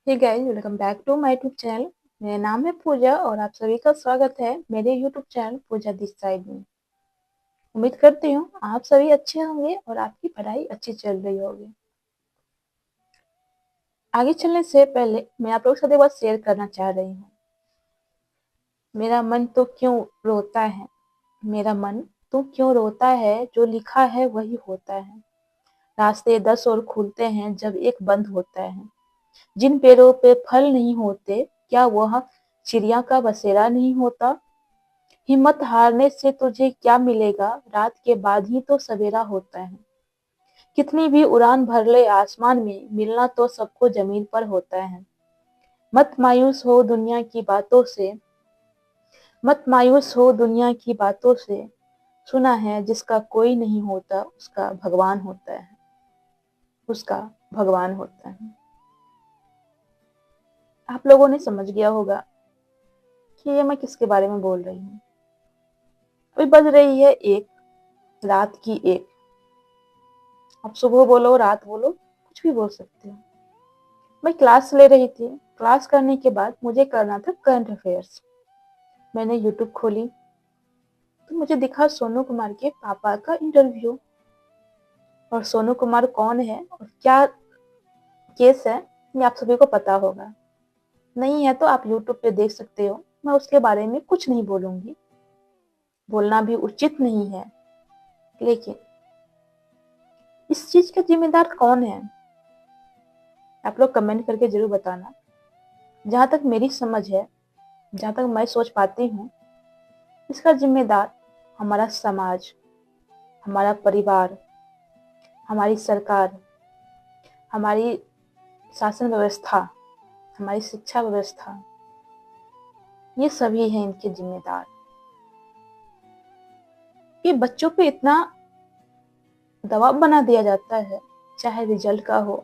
Hey guys, welcome back to my YouTube channel. मेरा नाम है पूजा और आप सभी का स्वागत है मेरे YouTube channel Pooja this side में। उम्मीद करती हूँ आप सभी अच्छे होंगे और आपकी पढ़ाई अच्छी चल रही होगी। आगे चलने से पहले मैं आप लोगों के साथ एक बात शेयर करना चाह रही हूँ। मेरा मन तो क्यों रोता है, मेरा मन तो क्यों रोता है, जो लिखा है वही होता है। रास्ते 10 और खुलते हैं जब एक बंद होता है। जिन पेड़ों पे फल नहीं होते, क्या वह चिड़िया का बसेरा नहीं होता। हिम्मत हारने से तुझे क्या मिलेगा, रात के बाद ही तो सवेरा होता है। कितनी भी उड़ान भर ले आसमान में, मिलना तो सबको जमीन पर होता है। मत मायूस हो दुनिया की बातों से, मत मायूस हो दुनिया की बातों से। सुना है जिसका कोई नहीं होता उसका भगवान होता है, उसका भगवान होता है। आप लोगों ने समझ गया होगा कि ये मैं किसके बारे में बोल रही हूँ। अभी बज रही है एक, रात की एक। आप सुबह बोलो, रात बोलो, कुछ भी बोल सकते हो। मैं क्लास ले रही थी। क्लास करने के बाद मुझे करना था करंट अफेयर्स। मैंने यूट्यूब खोली तो मुझे दिखा सोनू कुमार के पापा का इंटरव्यू। और सोनू कुमार कौन है और क्या केस है, ये आप सभी को पता होगा। नहीं है तो आप यूट्यूब पे देख सकते हो। मैं उसके बारे में कुछ नहीं बोलूंगी, बोलना भी उचित नहीं है। लेकिन इस चीज का जिम्मेदार कौन है, आप लोग कमेंट करके जरूर बताना। जहां तक मेरी समझ है, जहां तक मैं सोच पाती हूँ, इसका जिम्मेदार हमारा समाज, हमारा परिवार, हमारी सरकार, हमारी शासन व्यवस्था, हमारी शिक्षा व्यवस्था, ये सभी हैं इनके जिम्मेदार। ये बच्चों पे इतना दबाव बना दिया जाता है, चाहे रिजल्ट का हो,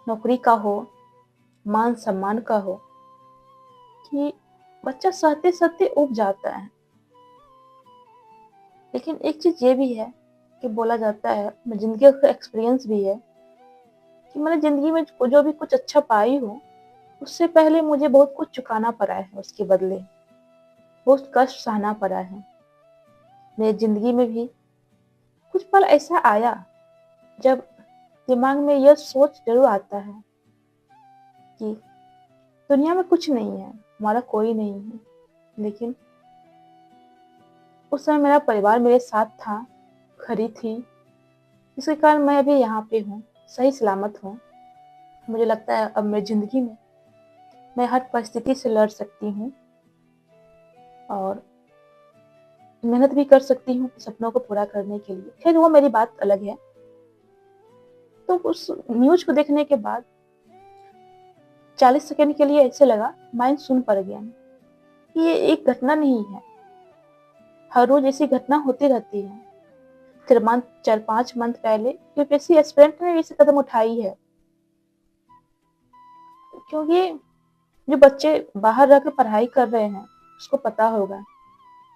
नौकरी का हो, मान सम्मान का हो, कि बच्चा सहते सहते उब जाता है। लेकिन एक चीज ये भी है कि बोला जाता है, जिंदगी का एक्सपीरियंस भी है, कि मैंने जिंदगी में जो भी कुछ अच्छा पाई हूँ, उससे पहले मुझे बहुत कुछ चुकाना पड़ा है। उसके बदले बहुत कष्ट सहना पड़ा है। मेरी जिंदगी में भी कुछ पल ऐसा आया जब दिमाग में यह सोच जरूर आता है कि दुनिया में कुछ नहीं है, हमारा कोई नहीं है। लेकिन उस समय मेरा परिवार मेरे साथ था, खड़ी थी, जिसके कारण मैं अभी यहाँ पे हूँ, सही सलामत हूँ। मुझे लगता है अब मेरी जिंदगी में मैं हर परिस्थिति से लड़ सकती हूँ और मेहनत भी कर सकती हूँ सपनों को पूरा करने के लिए। खैर वो मेरी बात अलग है। तो उस न्यूज को देखने के बाद 40 सेकंड के लिए ऐसे लगा, माइंड सुन पड़ गया कि ये एक घटना नहीं है, हर रोज ऐसी घटना होती रहती है। 4-5 मंथ पहले यूपीएससी एस्पिरेंट ने ऐसी कदम उठाई है, क्योंकि जो बच्चे बाहर रह कर पढ़ाई कर रहे हैं उसको पता होगा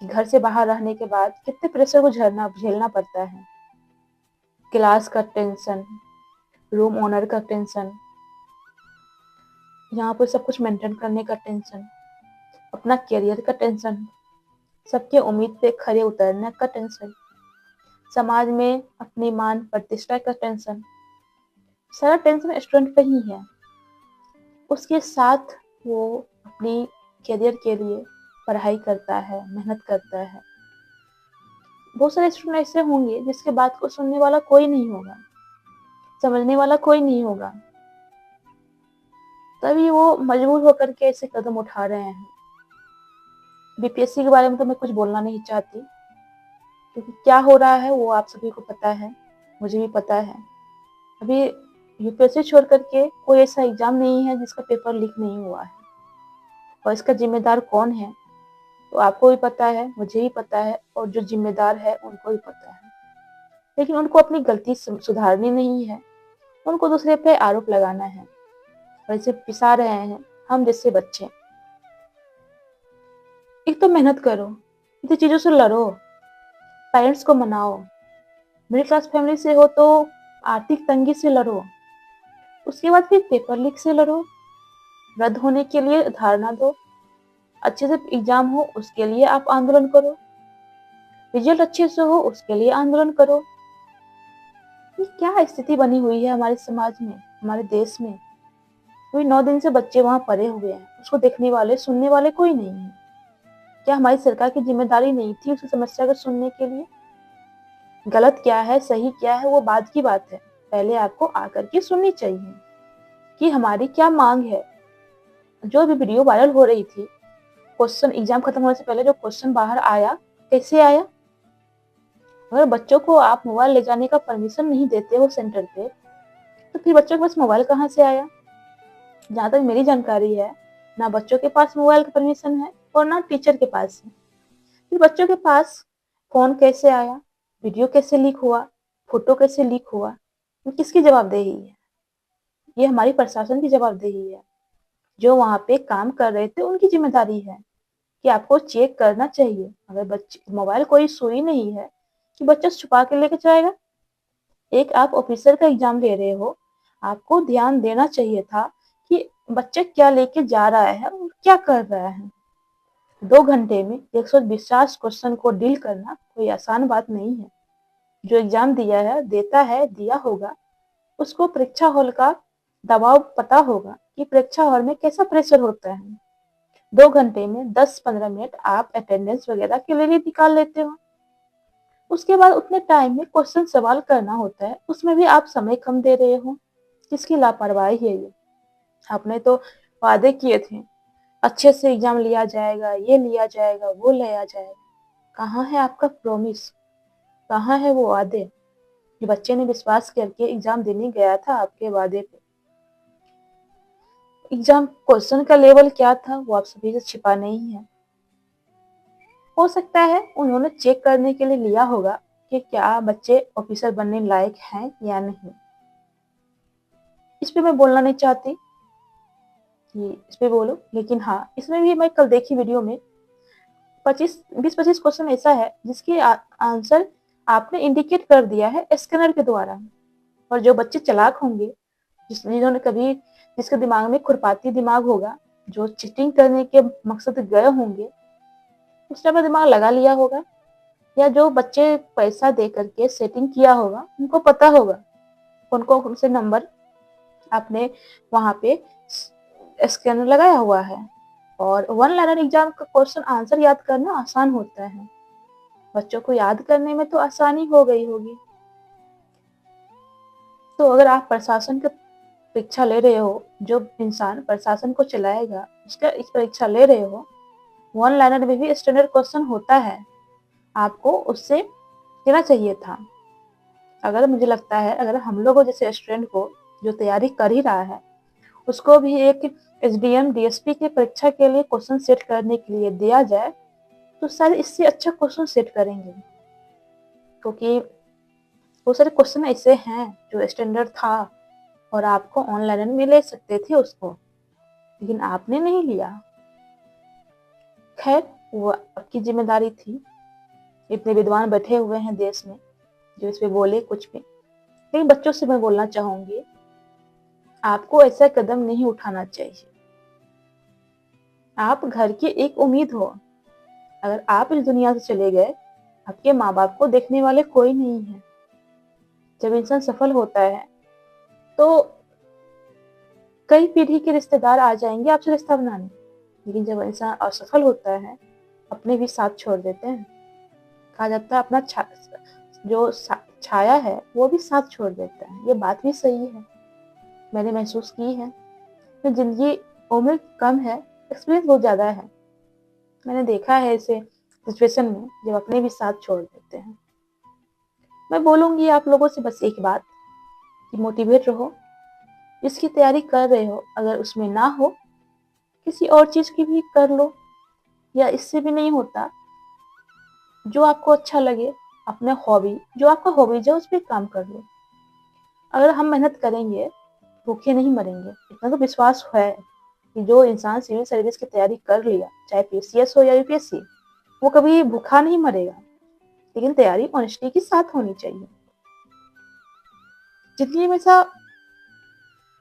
कि घर से बाहर रहने के बाद कितने प्रेशर को झेलना पड़ता है। क्लास का टेंशन, रूम ओनर का टेंशन, यहाँ पर सब कुछ मेंटेन करने का टेंशन, अपना करियर का टेंशन, सबके उम्मीद पे खरे उतरने का टेंशन, समाज में अपनी मान प्रतिष्ठा का टेंशन, सारा टेंशन स्टूडेंट पे ही है। उसके साथ वो अपनी करियर के लिए पढ़ाई करता है, मेहनत करता है। बहुत सारे स्टूडेंट ऐसे होंगे जिसके बात को सुनने वाला कोई नहीं होगा, समझने वाला कोई नहीं होगा, तभी वो मजबूर होकर के ऐसे कदम उठा रहे हैं। बीपीएससी के बारे में तो मैं कुछ बोलना नहीं चाहती, क्योंकि क्या हो रहा है वो आप सभी को पता है, मुझे भी पता है। अभी यूपीएससी छोड़ करके कोई ऐसा एग्जाम नहीं है जिसका पेपर लीक नहीं हुआ है। और इसका जिम्मेदार कौन है तो आपको भी पता है, मुझे भी पता है, और जो जिम्मेदार है उनको भी पता है। लेकिन उनको अपनी गलती सुधारनी नहीं है, उनको दूसरे पे आरोप लगाना है और इसे पिसा रहे हैं हम जैसे बच्चे। एक तो मेहनत करो, इन चीजों से लड़ो, पेरेंट्स को मनाओ। मिडिल क्लास फैमिली से हो तो आर्थिक तंगी से लड़ो, उसके बाद फिर पेपर लीक से लड़ो, रद्द होने के लिए धारणा दो, अच्छे से एग्जाम हो उसके लिए आप आंदोलन करो, रिजल्ट अच्छे से हो उसके लिए आंदोलन करो। ये क्या स्थिति बनी हुई है हमारे समाज में, हमारे देश में। कोई 9 दिन से बच्चे वहां पड़े हुए हैं, उसको देखने वाले सुनने वाले कोई नहीं है। क्या हमारी सरकार की जिम्मेदारी नहीं थी उसकी समस्या को सुनने के लिए? गलत क्या है सही क्या है वो बाद की बात है, पहले आपको आकर के सुननी चाहिए कि हमारी क्या मांग है। जो भी वीडियो वायरल हो रही थी, क्वेश्चन एग्जाम खत्म होने से पहले जो क्वेश्चन बाहर आया, कैसे आया? अगर बच्चों को आप मोबाइल ले जाने का परमिशन नहीं देते हो सेंटर पे, तो फिर बच्चों के पास मोबाइल कहाँ से आया? जहाँ तक मेरी जानकारी है, ना बच्चों के पास मोबाइल का परमिशन है और ना टीचर के पास है। फिर बच्चों के पास फोन कैसे आया, वीडियो कैसे लीक हुआ, फोटो कैसे लीक हुआ? ये किसकी जवाबदेही है? ये हमारी प्रशासन की जवाबदेही है। जो वहां पे काम कर रहे थे उनकी जिम्मेदारी है कि आपको चेक करना चाहिए। अगर बच्चे मोबाइल कोई सुई नहीं है कि बच्चा छुपा के लेके जाएगा। एक आप ऑफिसर का एग्जाम ले रहे हो, आपको ध्यान देना चाहिए था कि बच्चा क्या लेके जा रहा है और क्या कर रहा है। 2 घंटे में 150 क्वेश्चन को डील करना कोई आसान बात नहीं है। जो एग्जाम दिया है, देता है, दिया होगा, उसको परीक्षा हॉल का दबाव पता होगा कि परीक्षा हॉल में कैसा प्रेशर होता है। 2 घंटे में 10-15 मिनट आप अटेंडेंस वगैरह के लिए निकाल लेते हो। उसके बाद उतने टाइम में क्वेश्चन सवाल करना होता है, उसमें भी आप समय कम दे रहे हो। किसकी लापरवाही है ये? आपने तो वादे किए थे, अच्छे से एग्जाम लिया जाएगा, ये लिया जाएगा, वो लिया जाएगा। कहाँ है आपका प्रॉमिस? कहाँ है वो वादे? जो बच्चे ने विश्वास करके एग्जाम देने गया था आपके वादे पे। एग्जाम क्वेश्चन का लेवल क्या था वो आप सभी से छिपा नहीं है। हो सकता है उन्होंने चेक करने के लिए लिया होगा कि क्या बच्चे ऑफिसर बनने लायक हैं या नहीं। इस पे मैं बोलना नहीं चाहती कि इस पे बोलो, लेकिन हाँ, इसमें भी मैं कल देखी वीडियो में 20-25 क्वेश्चन ऐसा है जिसके आंसर आपने इंडिकेट कर दिया है स्कैनर के द्वारा। और जो बच्चे चालाक होंगे, जिन्होंने कभी, जिसके दिमाग में खुरपाती दिमाग होगा, जो चीटिंग करने के मकसद गए होंगे, उसने अपना दिमाग लगा लिया होगा। या जो बच्चे पैसा दे करके सेटिंग किया होगा, उनको पता होगा उनको उनसे नंबर आपने वहां पे स्कैनर लगाया हुआ है। और वन लाइनर एग्जाम का क्वेश्चन आंसर याद करना आसान होता है, बच्चों को याद करने में तो आसानी हो गई होगी। तो अगर आप प्रशासन की परीक्षा ले रहे हो, जो इंसान प्रशासन को चलाएगा उसका इस परीक्षा ले रहे हो, वन लाइनर में भी स्टैंडर्ड क्वेश्चन होता है, आपको उससे लेना चाहिए था। अगर मुझे लगता है अगर हम लोगों जैसे स्टूडेंट को जो तैयारी कर ही रहा है, उसको भी एक एसडीएम डीएसपी की परीक्षा के लिए क्वेश्चन सेट करने के लिए दिया जाए, तो शायद इससे अच्छा क्वेश्चन सेट करेंगे। क्योंकि बहुत सारे क्वेश्चन ऐसे हैं जो स्टैंडर्ड था और आपको ऑनलाइन में ले सकते थे उसको, लेकिन आपने नहीं लिया। खैर, वो आपकी जिम्मेदारी थी। इतने विद्वान बैठे हुए हैं देश में जो इस पे बोले कुछ भी, लेकिन बच्चों से मैं बोलना चाहूंगी, आपको ऐसा कदम नहीं उठाना चाहिए। आप घर की एक उम्मीद हो। अगर आप इस दुनिया से चले गए, आपके माँ बाप को देखने वाले कोई नहीं है। जब इंसान सफल होता है तो कई पीढ़ी के रिश्तेदार आ जाएंगे आपसे रिश्ता बनाने, लेकिन जब इंसान असफल होता है, अपने भी साथ छोड़ देते हैं। कहा जाता है अपना छाया है वो भी साथ छोड़ देता है। ये बात भी सही है, मैंने महसूस की है। तो जिंदगी उम्र कम है, एक्सपीरियंस बहुत ज्यादा है। मैंने देखा है ऐसे सिचुएशन में जब अपने भी साथ छोड़ देते हैं। मैं बोलूंगी आप लोगों से बस एक बात कि मोटिवेट रहो। जिसकी तैयारी कर रहे हो, अगर उसमें ना हो, किसी और चीज की भी कर लो, या इससे भी नहीं होता, जो आपको अच्छा लगे, अपने हॉबी, जो आपका हॉबी है उस पर काम कर लो। अगर हम मेहनत करेंगे, भूखे नहीं मरेंगे। इतना तो विश्वास है कि जो इंसान सिविल सर्विस की तैयारी कर लिया, चाहे पीसीएस हो या यूपीएससी, वो कभी भूखा नहीं मरेगा। लेकिन तैयारी ऑनेस्टी के साथ होनी चाहिए। जिंदगी में ऐसा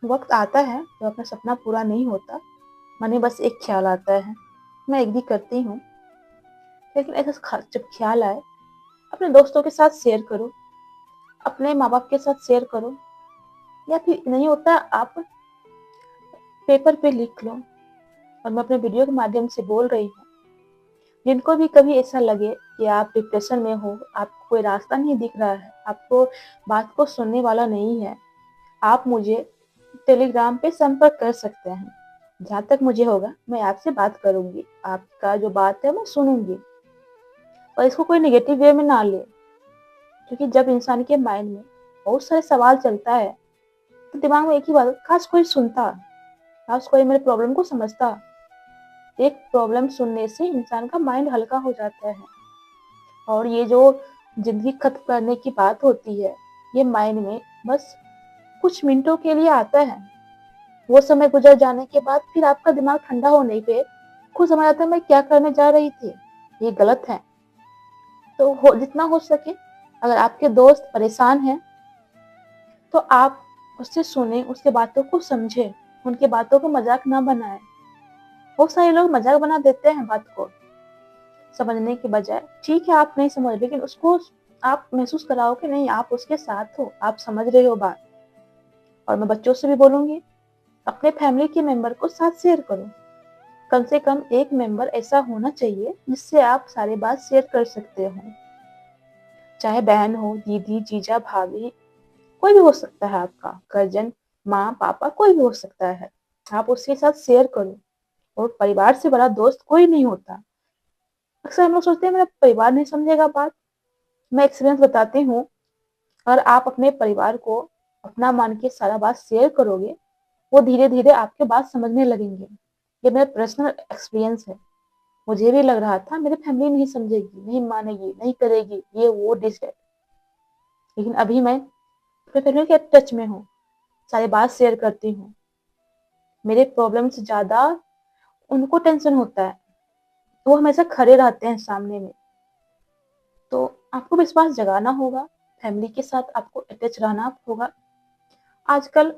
वक्त आता है जब अपना सपना पूरा नहीं होता, मन में बस एक ख्याल आता है, मैं एग्री करती हूँ, लेकिन ऐसा जब ख्याल आए अपने दोस्तों के साथ शेयर करो, अपने माँ बाप के साथ शेयर करो, या फिर नहीं होता आप पेपर पे लिख लो। और मैं अपने वीडियो के माध्यम से बोल रही हूँ, जिनको भी कभी ऐसा लगे कि आप डिप्रेशन में हो, आपको कोई रास्ता नहीं दिख रहा है, आपको बात को सुनने वाला नहीं है, आप मुझे टेलीग्राम पे संपर्क कर सकते हैं। जहाँ तक मुझे होगा मैं आपसे बात करूंगी, आपका जो बात है मैं सुनूंगी। और इसको कोई नेगेटिव वे में ना ले, क्योंकि जब इंसान के माइंड में बहुत सारे सवाल चलता है तो दिमाग में एक ही बात, काश कोई सुनता, काश कोई मेरे प्रॉब्लम को समझता। एक प्रॉब्लम सुनने से इंसान का माइंड हल्का हो जाता है। और ये जो जिंदगी खत्म करने की बात होती है, ये माइंड में बस कुछ मिनटों के लिए आता है। वो समय गुजर जाने के बाद फिर आपका दिमाग ठंडा होने पे खुद समझ आता है मैं क्या करने जा रही थी, ये गलत है। तो जितना हो सके, अगर आपके दोस्त परेशान हैं तो आप उससे सुने, उसके बातों को समझे, उनके बातों को मजाक ना बनाए। बहुत सारे लोग मजाक बना देते हैं बात को समझने के बजाय। ठीक है आप नहीं समझ, लेकिन उसको आप महसूस कराओ कि नहीं आप उसके साथ हो, आप समझ रहे हो बात। और मैं बच्चों से भी बोलूंगी, अपने फैमिली के मेंबर को साथ शेयर करो। कम से कम एक मेंबर ऐसा होना चाहिए जिससे आप सारी बात शेयर कर सकते हो। चाहे बहन हो, दीदी, जीजा, भाभी, कोई भी हो सकता है, आपका कजन, माँ, पापा, कोई भी हो सकता है। आप उसके साथ शेयर करो। और परिवार से बड़ा दोस्त कोई नहीं होता। अक्सर हम लोग सोचते हैं मेरा परिवार नहीं समझेगा बात। मैं एक्सपीरियंस बताती हूँ, अगर आप अपने परिवार को अपना मान के सारा बात शेयर करोगे, वो धीरे धीरे आपके बात समझने लगेंगे। ये मेरा पर्सनल एक्सपीरियंस है। मुझे भी लग रहा था मेरी फैमिली नहीं समझेगी, नहीं मानेगी, नहीं करेगी, ये वो डिस है। लेकिन अभी मैं अपने फैमिली के टच में हूँ, सारी बात शेयर करती हूँ। मेरे प्रॉब्लम से ज्यादा उनको टेंशन होता है, वो हमेशा खड़े रहते हैं सामने में। तो आपको विश्वास जगाना होगा, फैमिली के साथ आपको अटैच रहना होगा। आजकल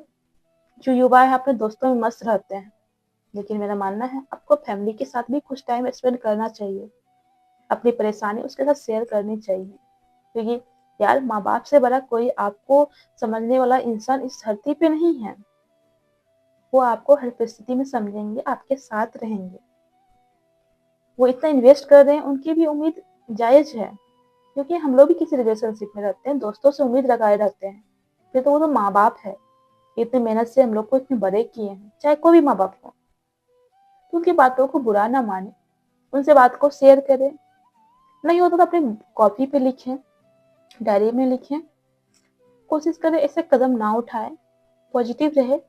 जो युवा है अपने दोस्तों में मस्त रहते हैं, लेकिन मेरा मानना है आपको फैमिली के साथ भी कुछ टाइम स्पेंड करना चाहिए। अपनी परेशानी उसके साथ शेयर करनी चाहिए, क्योंकि यार माँ बाप से बड़ा कोई आपको समझने वाला इंसान इस धरती पे नहीं है। वो आपको हर परिस्थिति में समझेंगे, आपके साथ रहेंगे। वो इतना इन्वेस्ट कर रहे हैं, उनकी भी उम्मीद जायज है, क्योंकि हम लोग भी किसी रिलेशनशिप में रहते हैं, दोस्तों से उम्मीद लगाए रहते हैं। फिर तो वो तो माँ बाप है, इतनी मेहनत से हम लोग को इतने बड़े किए हैं, चाहे कोई भी माँ बाप हो। तो उनकी बातों को बुरा ना माने, उनसे बात को शेयर करें। नहीं होता तो अपने कॉपी पे लिखें, डायरी में लिखें। कोशिश करें ऐसे कदम ना उठाए, पॉजिटिव रहे।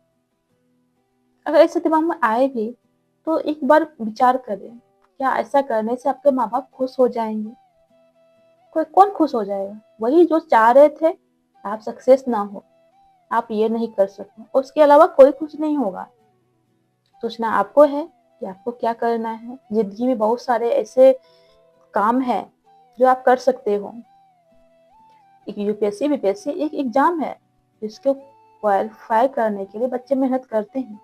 अगर ऐसे दिमाग में आए भी तो एक बार विचार करें, क्या ऐसा करने से आपके माँ बाप खुश हो जाएंगे? कोई कौन खुश हो जाएगा? वही जो चाह रहे थे आप सक्सेस ना हो, आप ये नहीं कर सको, उसके अलावा कोई खुश नहीं होगा। सोचना आपको है कि आपको क्या करना है। जिंदगी में बहुत सारे ऐसे काम है जो आप कर सकते हो। एक यूपीएससी बीपीएससी एक एग्जाम है जिसको क्वालिफाई करने के लिए बच्चे मेहनत करते हैं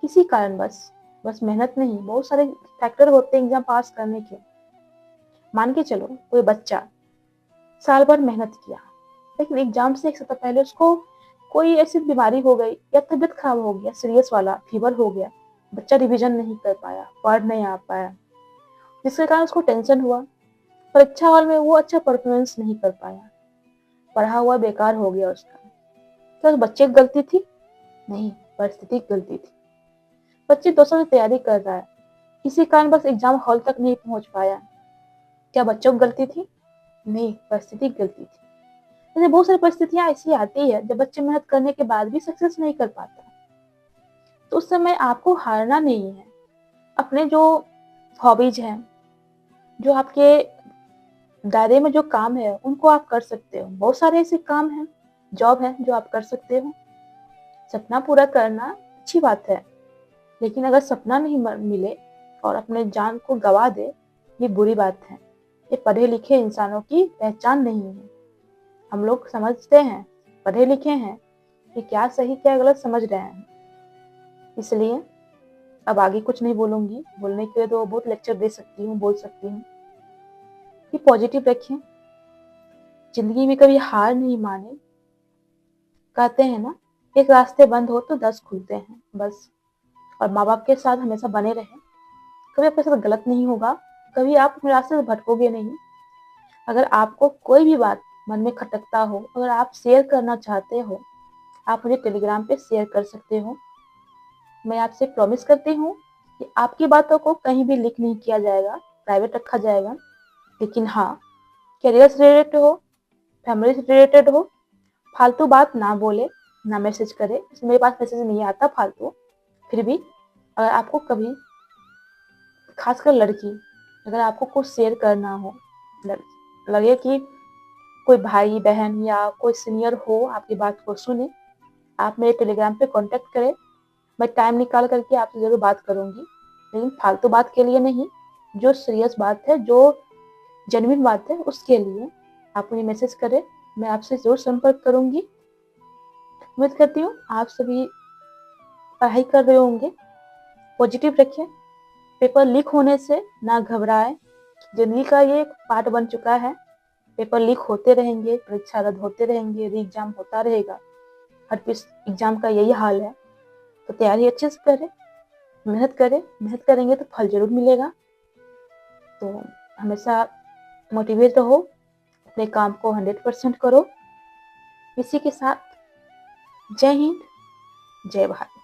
किसी कारण। बस मेहनत नहीं, बहुत सारे फैक्टर होते हैं एग्जाम पास करने के। मान के चलो कोई बच्चा साल भर मेहनत किया, लेकिन एग्जाम से एक सप्ताह पहले उसको कोई ऐसी बीमारी हो गई या तबीयत खराब हो गया, सीरियस वाला फीवर हो गया, बच्चा रिवीजन नहीं कर पाया, पढ़ नहीं आ पाया, जिसके कारण उसको टेंशन हुआ। परीक्षा हॉल में वो अच्छा परफॉर्मेंस नहीं कर पाया, पढ़ा हुआ बेकार हो गया उसका। क्या उस बच्चे की गलती थी? नहीं, परिस्थिति की गलती थी। बच्चे 2 साल से तैयारी कर रहा है, किसी कारण बस एग्जाम हॉल तक नहीं पहुंच पाया। क्या बच्चों की गलती थी? नहीं, परिस्थिति की गलती थी। जैसे बहुत सारी परिस्थितियां ऐसी आती है जब बच्चे मेहनत करने के बाद भी सक्सेस नहीं कर पाता, तो उस समय आपको हारना नहीं है। अपने जो हॉबीज हैं, जो आपके दायरे में जो काम है, उनको आप कर सकते हो। बहुत सारे ऐसे काम हैं, जॉब है जो आप कर सकते हो। सपना पूरा करना अच्छी बात है, लेकिन अगर सपना नहीं मिले और अपने जान को गवा दे, ये बुरी बात है। ये पढ़े लिखे इंसानों की पहचान नहीं है। हम लोग समझते हैं, पढ़े लिखे हैं, कि क्या सही क्या गलत समझ रहे हैं। इसलिए अब आगे कुछ नहीं बोलूंगी, बोलने के लिए तो बहुत लेक्चर दे सकती हूँ, बोल सकती हूँ कि पॉजिटिव रखें, जिंदगी में कभी हार नहीं माने। कहते हैं ना, एक रास्ते बंद हो तो 10 खुलते हैं बस। और माँ बाप के साथ हमेशा बने रहें, कभी आपके साथ गलत नहीं होगा, कभी आप अपने रास्ते से भटकोगे नहीं। अगर आपको कोई भी बात मन में खटकता हो, अगर आप शेयर करना चाहते हो, आप मुझे टेलीग्राम पे शेयर कर सकते हो। मैं आपसे प्रॉमिस करती हूँ कि आपकी बातों को कहीं भी लीक नहीं किया जाएगा, प्राइवेट रखा जाएगा। लेकिन हाँ, करियर से रिलेटेड हो, फैमिली से रिलेटेड हो, फालतू बात ना बोले, ना मैसेज करे। मेरे पास मैसेज नहीं आता फालतू। फिर भी अगर आपको कभी, खासकर लड़की, अगर आपको कुछ शेयर करना हो, लगे कि कोई भाई बहन या कोई सीनियर हो आपकी बात को सुने, आप मेरे टेलीग्राम पे कांटेक्ट करें। मैं टाइम निकाल करके आपसे जरूर बात करूंगी, लेकिन फालतू बात के लिए नहीं। जो सीरियस बात है, जो जेन्युइन बात है, उसके लिए आप मुझे मैसेज करें, मैं आपसे जरूर संपर्क करूंगी। उम्मीद करती हूँ आप सभी पढ़ाई कर रहे होंगे, पॉजिटिव रखें। पेपर लीक होने से ना घबराएं, जिंदगी का ये एक पार्ट बन चुका है। पेपर लीक होते रहेंगे, परीक्षा रद्द होते रहेंगे, री एग्जाम होता रहेगा। हर एग्जाम का यही हाल है। तो तैयारी अच्छे से करें, मेहनत करें, मेहनत करेंगे तो फल जरूर मिलेगा। तो हमेशा मोटिवेट रहो, अपने काम को 100% करो। इसी के साथ जय हिंद, जय भारत।